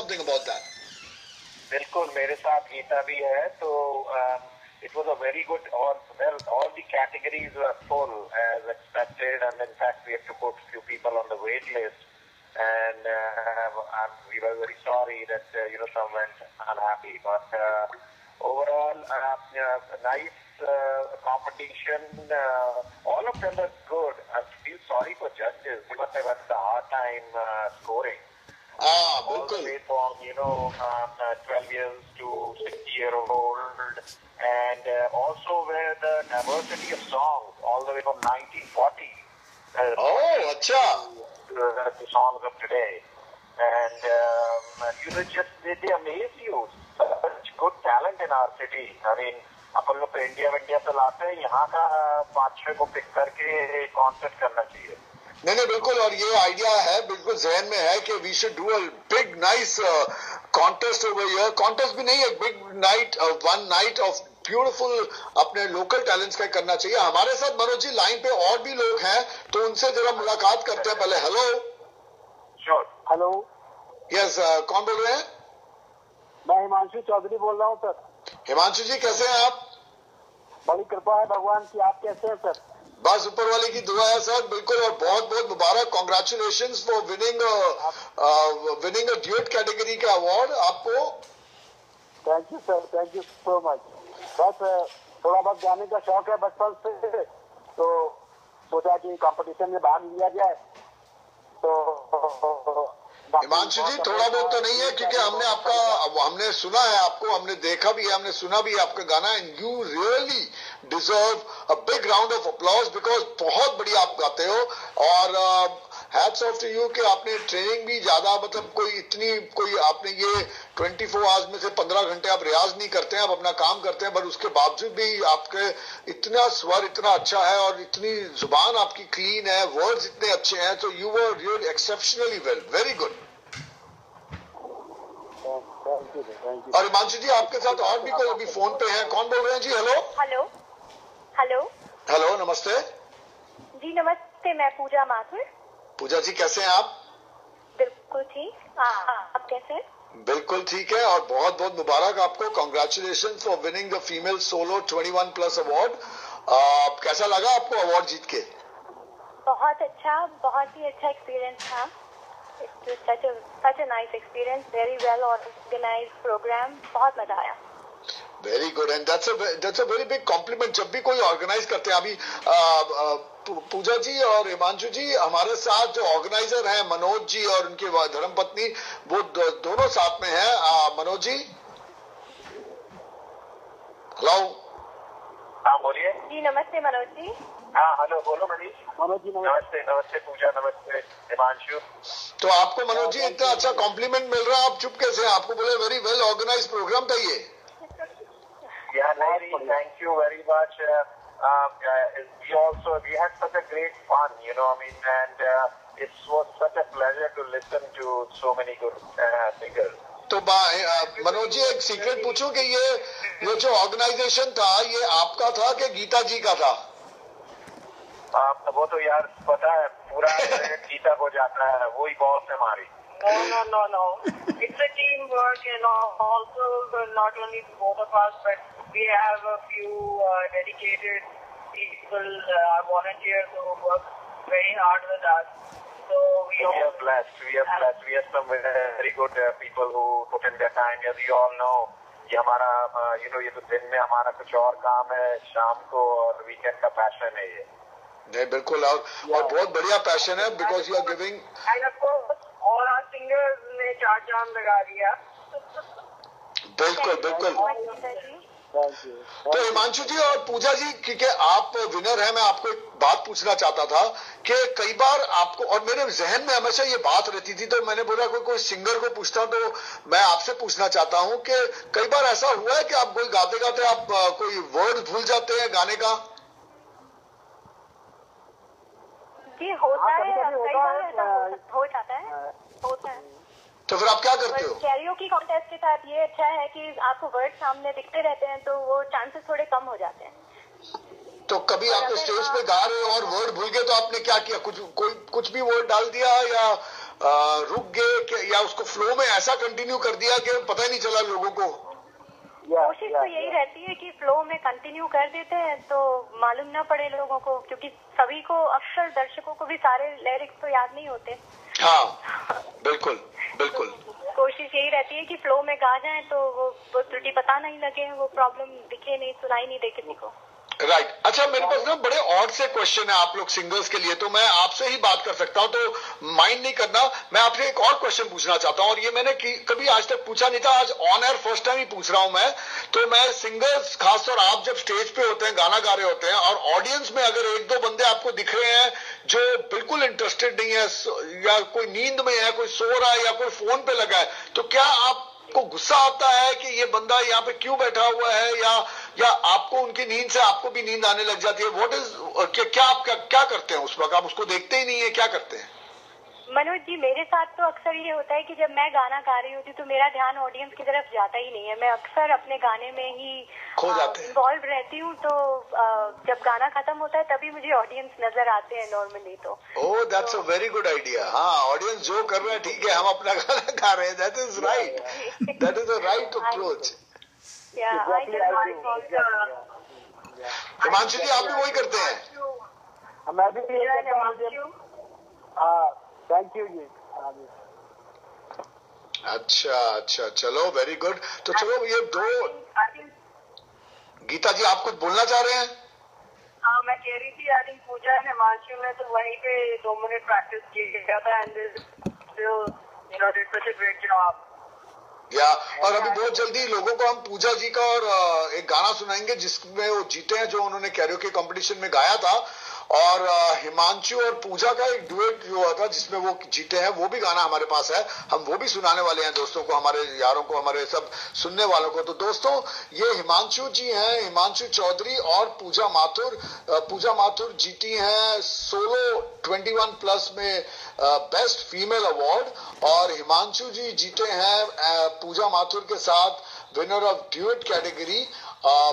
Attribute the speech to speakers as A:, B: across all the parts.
A: something about that.
B: बिल्कुल, मेरे साथ गीता भी है, तो it was a very good, all the categories were full as expected, and in fact we had to put few people on the wait list, and we were very sorry that some went unhappy, but overall nice competition. All of them were good. I feel sorry for judges because they had a hard time scoring. All the way from 12 years to 60-year-old, and also where the diversity of songs all the way from 1940 the songs of today, and they amaze you. Such good talent in our city. I mean, अपन लोग तो India तो लाते हैं, यहाँ का 5-6 को pick करके concert करना चाहिए.
A: नहीं बिल्कुल, और ये आइडिया है बिल्कुल जहन में है कि we should do a big nice contest over here. Contest भी नहीं, एक big night, one night of beautiful अपने लोकल टैलेंट्स का करना चाहिए. हमारे साथ मनोज जी लाइन पे और भी लोग हैं, तो उनसे जरा मुलाकात करते हैं पहले. हेलो.
B: श्योर.
C: हेलो.
A: यस, कौन बोल रहे हैं?
C: मैं हिमांशु चौधरी बोल रहा हूँ सर.
A: हिमांशु जी कैसे हैं आप?
C: बड़ी कृपा है भगवान की. आप कैसे हैं सर?
A: बस ऊपर वाले की दुआ है सर. बिल्कुल, और बहुत बहुत मुबारक. Congratulations for winning a duet category का अवार्ड आपको.
C: Thank you sir, thank you so much. बस थोड़ा बहुत गाने का शौक है बचपन से, तो सोचा कि कंपटीशन में भाग लिया जाए. तो
A: हिमांशु जी थोड़ा बहुत तो नहीं है, क्योंकि हमने सुना है आपको, हमने देखा भी है, हमने सुना भी है आपका गाना, and you really deserve a big round of applause because बहुत बढ़िया आप गाते हो. और हैट्स ऑफ टू यू कि आपने ट्रेनिंग भी ज्यादा, मतलब कोई आपने ये 24 आवर्स में से 15 घंटे आप रियाज नहीं करते हैं, आप अपना काम करते हैं, बट उसके बावजूद भी आपके इतना स्वर इतना अच्छा है और इतनी जुबान आपकी क्लीन है, वर्ड्स इतने अच्छे हैं, तो you were really exceptionally well. Very good. और हिमांशु जी आपके साथ और भी कोई अभी फोन पे है. कौन बोल रहे हैं जी? हेलो.
D: हेलो. हेलो.
A: हेलो, नमस्ते
D: जी. नमस्ते, मैं पूजा माथुर.
A: पूजा जी कैसे हैं आप?
D: बिल्कुल ठीक. आप कैसे हैं?
A: बिल्कुल ठीक है, और बहुत बहुत मुबारक आपको. Congratulation for winning the female solo 21+ award. कैसा लगा आपको अवार्ड जीत के?
D: बहुत अच्छा, बहुत ही अच्छा एक्सपीरियंस था. Such a nice experience, very well organized program, बहुत मजा आया.
A: Very good, and that's a very big complement जब भी कोई ऑर्गेनाइज करते हैं. अभी पूजा जी और हिमांशु जी हमारे साथ जो ऑर्गेनाइजर हैं मनोज जी और उनकी धर्मपत्नी, वो दोनों साथ में हैं. मनोज जी. हेलो.
B: हाँ बोलिए
D: जी. नमस्ते मनोज जी.
B: हाँ हेलो, बोलो मनोज
C: जी.
B: नमस्ते. नमस्ते पूजा. नमस्ते हिमांशु.
A: तो आपको मनोज जी इतना अच्छा कॉम्प्लीमेंट मिल रहा है, आप चुप कैसे हैं? आपको बोले वेरी वेल ऑर्गेनाइज प्रोग्राम था ये.
B: Thank you very much. We had such a great fun, and it was such a pleasure to listen to so many good singers.
A: तो मनोज जी एक सीक्रेट पूछूं कि ये जो ऑर्गेनाइजेशन था ये आपका था कि गीता जी का था?
B: वो तो यार पता है पूरा गीता को जाता है, वही बॉस है हमारी.
E: No. It's a teamwork, also not only both of us, but we have a few dedicated people, volunteers who work very hard with us. So we
B: are blessed. We have some very good people who put in their time. As you all know, ये हमारा ये तो दिन में हमारा कुछ और काम है, शाम को और वीकेंड का पैशन है ये.
A: नहीं बिल्कुल, और बहुत बढ़िया पैशन है, because you are giving.
E: And of course, all our singers ने 4 चांद लगा दिया.
A: बिल्कुल. तो हिमांशु जी और पूजा जी, क्योंकि आप विनर हैं, मैं आपको एक बात पूछना चाहता था कि कई बार आपको, और मेरे जहन में हमेशा ये बात रहती थी, तो मैंने बोला कोई सिंगर को पूछता हूं, तो मैं आपसे पूछना चाहता हूं कि कई बार ऐसा हुआ है कि आप कोई गाते गाते आप कोई वर्ड भूल जाते हैं गाने का?
D: जी होता है, कई बार ऐसा हो जाता है, होता है.
A: तो फिर आप क्या करते हो?
D: कैरियोकी कॉन्टेस्ट के साथ ये अच्छा है कि आपको वर्ड सामने दिखते रहते हैं, तो वो चांसेस थोड़े कम हो जाते हैं.
A: तो कभी आप स्टेज पे गा रहे हो और वर्ड भूल गए, तो आपने क्या किया? कुछ भी वर्ड डाल दिया या रुक गए या उसको फ्लो में ऐसा कंटिन्यू कर दिया कि पता ही नहीं चला लोगों को?
D: कोशिश तो यही रहती है कि फ्लो में कंटिन्यू कर देते हैं तो मालूम ना पड़े लोगों को, क्योंकि सभी को, अक्सर दर्शकों को भी सारे लिरिक्स तो याद नहीं होते।
A: हाँ बिल्कुल बिल्कुल।
D: कोशिश यही रहती है कि फ्लो में गा जाए तो वो त्रुटि पता नहीं लगे, वो प्रॉब्लम दिखे नहीं, सुनाई नहीं दे किसी को।
A: राइट अच्छा, मेरे पास ना बड़े ऑड से क्वेश्चन है आप लोग सिंगर्स के लिए, तो मैं आपसे ही बात कर सकता हूं, तो माइंड नहीं करना। मैं आपसे एक और क्वेश्चन पूछना चाहता हूं, और ये मैंने कभी आज तक पूछा नहीं था, आज ऑन एयर फर्स्ट टाइम ही पूछ रहा हूं मैं। तो मैं सिंगर्स, खासतौर आप जब स्टेज पे होते हैं, गाना गा रहे होते हैं, और ऑडियंस में अगर एक दो बंदे आपको दिख रहे हैं जो बिल्कुल इंटरेस्टेड नहीं है, या कोई नींद में है, कोई सो रहा है, या कोई फोन पे लगा है, तो क्या आपको गुस्सा आता है कि ये बंदा यहाँ पे क्यों बैठा हुआ है, या आपको उनकी नींद से आपको भी नींद आने लग जाती है? व्हाट इज, क्या आप क्या करते हैं उस वक्त? आप उसको देखते ही नहीं है, क्या करते हैं?
D: मनोज जी, मेरे साथ तो अक्सर ये होता है कि जब मैं गाना गा रही होती हूँ तो मेरा ध्यान ऑडियंस की तरफ जाता ही नहीं है। मैं अक्सर अपने गाने में ही इन्वॉल्व रहती हूँ, तो जब गाना खत्म होता है तभी मुझे ऑडियंस नजर आते हैं नॉर्मली। तो
A: oh, that's a very good idea. हाँ, ऑडियंस जो कर रहे हैं ठीक है, हम अपना गाना गा रहे हैं, that is right, that is the right approach. Himanshu ji, आप भी वही करते हैं?
C: मैं भी थैंक यू जी।
A: अच्छा अच्छा, चलो वेरी गुड। तो चलो, ये दो, गीता जी आप कुछ बोलना चाह रहे हैं?
E: हाँ, मैं कह रही थी, आई थिंक पूजा ने, हिमांशु ने तो वहीं पे 2 मिनट प्रैक्टिस किया था, and did such a great job.
A: या, और अभी बहुत जल्दी लोगों को हम पूजा जी का और एक गाना सुनाएंगे जिसमें वो जीते हैं, जो उन्होंने कैरियोके कंपटीशन में गाया था, और हिमांशु और पूजा का एक डुएट जो हुआ था जिसमें वो जीते हैं, वो भी गाना हमारे पास है, हम वो भी सुनाने वाले हैं दोस्तों को, हमारे यारों को, हमारे सब सुनने वालों को। तो दोस्तों, ये हिमांशु जी हैं, हिमांशु चौधरी और पूजा माथुर। पूजा माथुर जीती हैं सोलो 21+ में बेस्ट फीमेल अवार्ड, और हिमांशु जी जीते हैं पूजा माथुर के साथ विनर ऑफ ड्यूएट कैटेगरी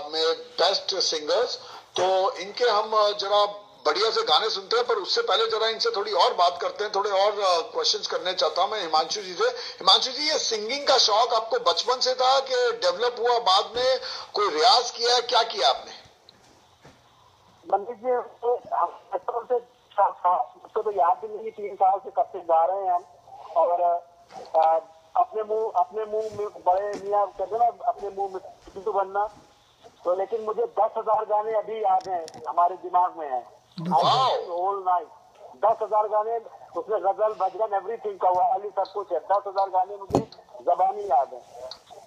A: में बेस्ट सिंगर्स। तो इनके हम जरा बढ़िया से गाने सुनते हैं, पर उससे पहले जरा इनसे थोड़ी और बात करते हैं, थोड़े और क्वेश्चंस करने चाहता हूं मैं हिमांशु जी से। हिमांशु जी, ये सिंगिंग का शौक आपको बचपन से था कि डेवलप हुआ बाद में? कोई रियाज किया है, क्या किया आपने?
C: मंदिर जी, बचपन से उसको तो याद भी नहीं, 3 साल से कब से गा रहे हैं हम, और अपने मुंह में बड़े मियाँ कहते ना, अपने मुंह में तो बनना। तो लेकिन मुझे 10,000 गाने अभी याद हैं, हमारे दिमाग में है, होल नाइट 10,000 गाने, उसमें गजल, भजन, एवरीथिंग, कव्वाली, सब कुछ है। 10,000 गाने मुझे जबानी याद है।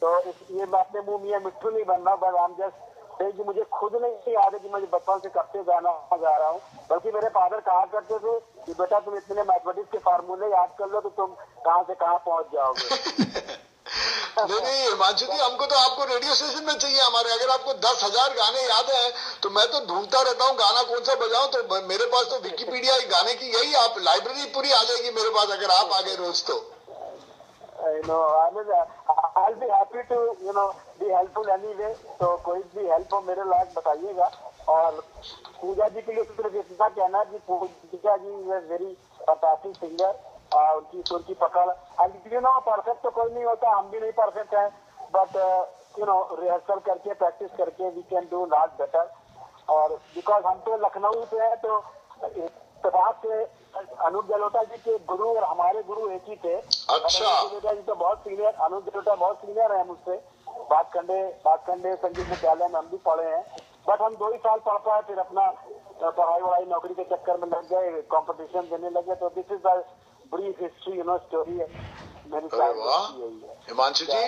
C: तो ये मैं अपने मुंह में मिट्टू नहीं बनना, बट आई एम जस्ट कि मुझे खुद नहीं याद है कि मुझे बचपन से कब से गाना गा रहा हूँ, बल्कि मेरे फादर कहा करते थे कि बेटा तुम इतने मैथमेटिक्स के फार्मूले याद कर लो तो तुम कहाँ से कहाँ पहुंच जाओगे।
A: नहीं हिमांशु जी, हमको तो आपको रेडियो स्टेशन में चाहिए हमारे। अगर आपको 10,000 गाने याद हैं तो मैं तो ढूंढता रहता हूँ गाना कौन सा बजाऊं, तो मेरे पास तो विकिपीडिया गाने की यही आप लाइब्रेरी पूरी आ जाएगी मेरे पास, अगर आप आ गए रोज तो।
C: I'll be happy to be helpful anyway, तो कोई भी हेल्प हो मेरे लायक बताइएगा। और पूजा जी के लिए सिर्फ इतना कहना है कि पूजा जी इज वेरी फैंटास्टिक सिंगर, उनकी सुर की पकड़, परफेक्ट तो कोई नहीं होता, हम भी नहीं परफेक्ट है, बट रिहर्सल करके, प्रैक्टिस करके we can do lot better. और बिकॉज हम तो लखनऊ से हैं, तो इत्तेफाक से अनुज जलोटा जी के गुरु और हमारे गुरु एक ही थे।
A: अच्छा।
C: अनुज जलोटा जी तो बहुत सीनियर, अनुज जलोटा बहुत सीनियर है मुझसे, बातखंडे संगीत विद्यालय में हम भी पढ़े हैं, बट हम 2 ही साल पढ़ पाए, फिर अपना पढ़ाई नौकरी के चक्कर में लग गए, कंपटीशन देने लगे। तो this is the brief history story है मेरी।
A: हिमांशु जी,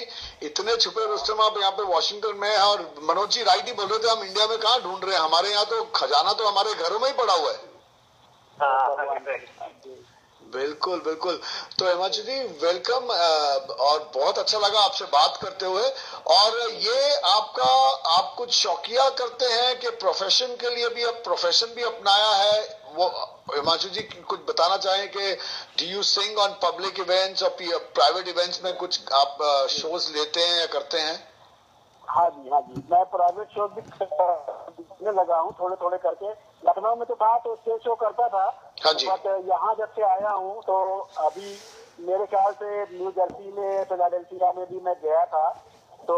A: इतने छुपे रुस्तम आप यहाँ पे वॉशिंगटन में है, और मनोज जी राइट ही बोल रहे थे, हम इंडिया में कहाँ ढूंढ रहे हैं, हमारे यहाँ तो खजाना तो हमारे घरों में ही पड़ा हुआ है। बिल्कुल बिल्कुल। तो हिमांशु जी वेलकम, और बहुत अच्छा लगा आपसे बात करते हुए। और ये आप कुछ शौकिया करते हैं कि प्रोफेशन के लिए भी, अब प्रोफेशन भी अपनाया है? वो हिमांशु जी कुछ बताना चाहें कि do you sing on public events और प्राइवेट इवेंट्स में कुछ आप शोज लेते हैं या करते हैं?
C: हाँ जी, मैं प्राइवेट शो भी करने लगा हूँ, थोड़े करके। लखनऊ में तो था तो स्टेज शो करता था।
A: हाँ जी।
C: बट यहाँ जब से आया हूँ तो अभी मेरे ख्याल से न्यू जर्सी में, फिलाडेल्फिया में भी मैं गया था। तो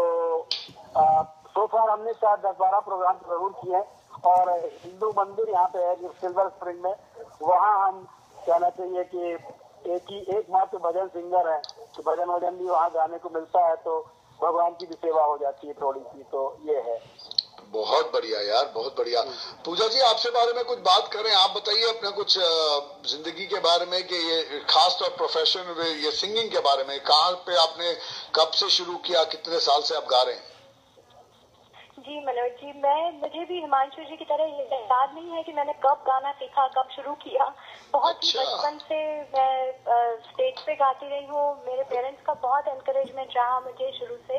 C: सो फार हमने शायद 10-12 प्रोग्राम जरूर किए हैं। और हिंदू मंदिर यहाँ पे है सिल्वर स्प्रिंग में, वहाँ हम कहना चाहिए कि एकमात्र भजन सिंगर है, तो भजन भी वहाँ गाने को मिलता है, तो भगवान की भी सेवा हो जाती है थोड़ी सी। तो ये है।
A: बहुत बढ़िया यार, बहुत बढ़िया। पूजा जी, आपसे बारे में कुछ बात करें, आप बताइए अपना कुछ जिंदगी के बारे में, कि ये खास तौर प्रोफेशन ये सिंगिंग के बारे में, कहाँ पे आपने कब से शुरू किया, कितने साल से आप गा रहे हैं?
D: जी मनोज जी, मुझे भी हिमांशु जी की तरह ये याद नहीं है कि मैंने कब गाना सीखा, कब शुरू किया। बहुत ही बचपन से मैं स्टेज पे गाती रही हूँ। मेरे पेरेंट्स का बहुत एनकरेजमेंट रहा मुझे शुरू से।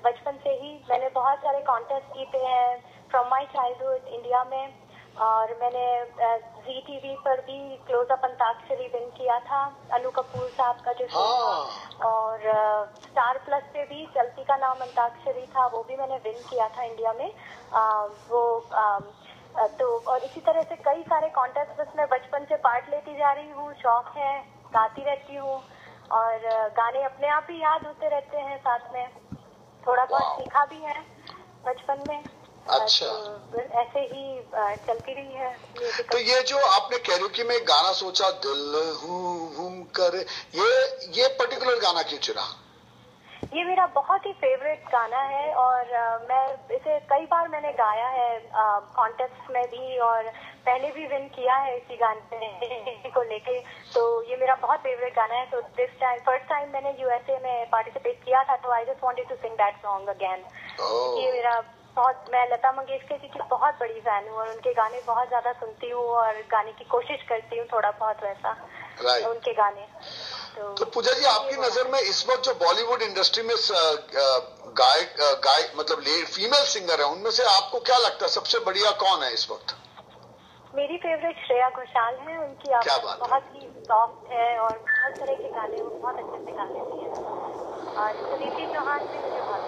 D: बचपन से ही मैंने बहुत सारे कॉन्टेस्ट जीते हैं फ्रॉम माय चाइल्डहुड इंडिया में, और मैंने जी टीवी पर भी क्लोज अप अंताक्षरी विन किया था, अनु कपूर साहब का जो शो था। और स्टार प्लस पे भी चलती का नाम अंताक्षरी था, वो भी मैंने विन किया था इंडिया में। तो और इसी तरह से कई सारे कॉन्टेस्ट बस मैं बचपन से पार्ट लेती जा रही हूँ। शौक है, गाती रहती हूँ, और गाने अपने आप ही याद होते रहते हैं। साथ में थोड़ा बहुत सीखा भी है बचपन में।
A: अच्छा,
D: तो ऐसे ही चलती रही है।
A: तो ये जो आपने कैरोकी में गाना सोचा, दिल हूं कर, ये पर्टिकुलर गाना क्यों चुना?
D: ये मेरा बहुत ही फेवरेट गाना है, और मैं इसे कई बार मैंने गाया है कॉन्टेस्ट में भी, और पहले भी विन किया है इसी गाने को लेके। तो ये मेरा बहुत फेवरेट गाना है। तो दिस टाइम फर्स्ट टाइम मैंने यूएसए में पार्टिसिपेट किया था, तो I just wanted to sing that song again. ये मेरा बहुत, मैं लता मंगेशकर जी की बहुत बड़ी फैन हूँ, और उनके गाने बहुत ज्यादा सुनती हूँ और गाने की कोशिश करती हूँ थोड़ा बहुत वैसा उनके गाने।
A: तो पूजा जी, आपकी नजर में इस वक्त जो बॉलीवुड इंडस्ट्री में गायक मतलब फीमेल सिंगर है, उनमें से आपको क्या लगता है सबसे बढ़िया कौन है इस वक्त?
D: मेरी फेवरेट श्रेया घोषाल है। उनकी आवाज बहुत ही सॉफ्ट है, और बहुत तरह के गाने वो बहुत अच्छे से गा लेती है। और सुनीति चौहान भी मुझे बहुत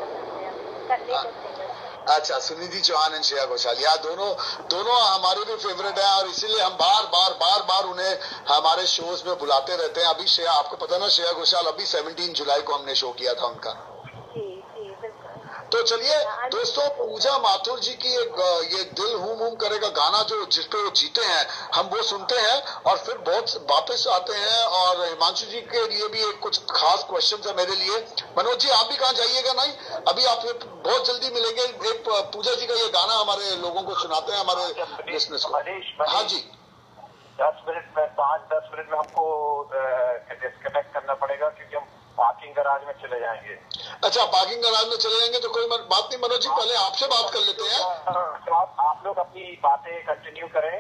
D: पसंद है।
A: अच्छा, सुनिधि चौहान एंड श्रेया घोषाल, यार दोनों हमारे भी फेवरेट हैं, और इसीलिए हम बार बार उन्हें हमारे शोज में बुलाते रहते हैं। अभी श्रेया, आपको पता ना, श्रेया घोषाल अभी 17 जुलाई को हमने शो किया था उनका। तो चलिए दोस्तों, पूजा माथुर जी की ये दिल हूम करेगा गाना जो जिसपे वो जीते हैं, हम वो सुनते हैं और फिर बहुत वापस आते हैं। और हिमांशु जी के लिए भी एक कुछ खास क्वेश्चन है मेरे लिए। मनोज जी, आप भी कहाँ जाइएगा नहीं, अभी आप बहुत जल्दी मिलेंगे। एक पूजा जी का ये गाना हमारे लोगों को सुनाते हैं, हमारे लिसनर्स को। हाँ जी,
B: 5-10 मिनट में हमको डिस्कनेक्ट करना पड़ेगा, क्योंकि हम पार्किंग गराज में चले जाएंगे।
A: अच्छा, पार्किंग गराज में चले जाएंगे, तो कोई बात नहीं मनोज जी, पहले आपसे बात कर लेते हैं।
B: तो आप लोग अपनी बातें कंटिन्यू करें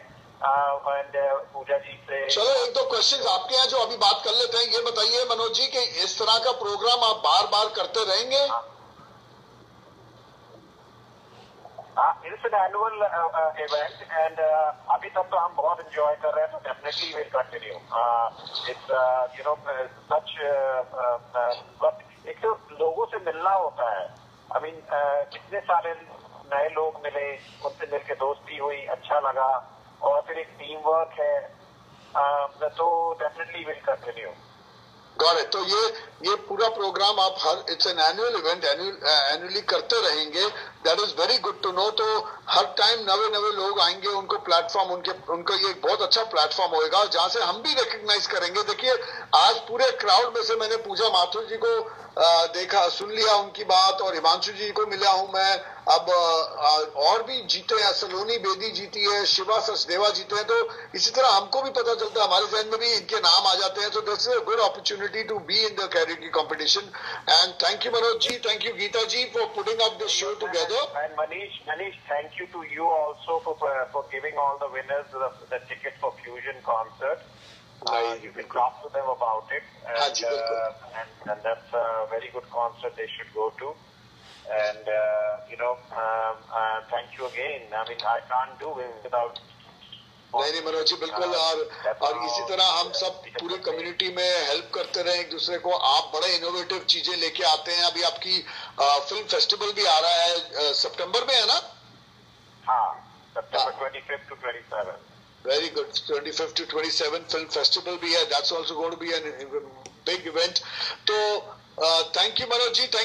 B: पूजा जी से।
A: चलो, एक दो क्वेश्चन आपके हैं जो अभी बात कर लेते हैं। ये बताइए मनोज जी कि इस तरह का प्रोग्राम आप बार बार करते रहेंगे?
B: It's an annual event, and अभी तक तो हम बहुत एंजॉय कर रहे हैं, तो definitely will continue. It's you know such, एक तो लोगों से मिलना होता है। आई मीन कितने सारे नए लोग मिले, उनसे मिलकर दोस्ती हुई, अच्छा लगा, और फिर एक टीम वर्क है, तो definitely will continue.
A: Got it. तो ये पूरा प्रोग्राम आप it's an annual event, annually करते रहेंगे। That is very good to know. तो हर टाइम नवे लोग आएंगे, उनको प्लेटफॉर्म, उनका ये बहुत अच्छा प्लेटफॉर्म होगा जहां से हम भी रिकग्नाइज करेंगे। देखिए, आज पूरे क्राउड में से मैंने पूजा माथुर जी को देखा, सुन लिया उनकी बात, और हिमांशु जी को मिला हूं मैं। अब और भी जीते हैं, सलोनी बेदी जीती है, शिवा सचदेवा जीते हैं। तो इसी तरह हमको भी पता चलता है, हमारे जहन में भी इनके नाम आ जाते हैं। तो this is a good opportunity to be in the karaoke competition. And thank you Manoj ji, thank you Gita ji for putting up this show together.
B: And Manish, thank you to you also for giving all the winners the ticket for Fusion concert. You can talk to them about it, and that's a very good concert they should go to. And thank you again. I mean, I can't do it without.
A: नहीं मनोज जी, बिल्कुल। और इसी तरह हम सब पूरी community में help करते रहे एक दूसरे को। आप बड़े इनोवेटिव चीजें लेके आते हैं। अभी आपकी फिल्म फेस्टिवल भी आ रहा है, सितंबर में है ना?
B: हाँ, September 25th to 27th.
A: Very good. 25th to 27 film festival भी है। That's also going to be an big event. तो thank you Manoj ji, thank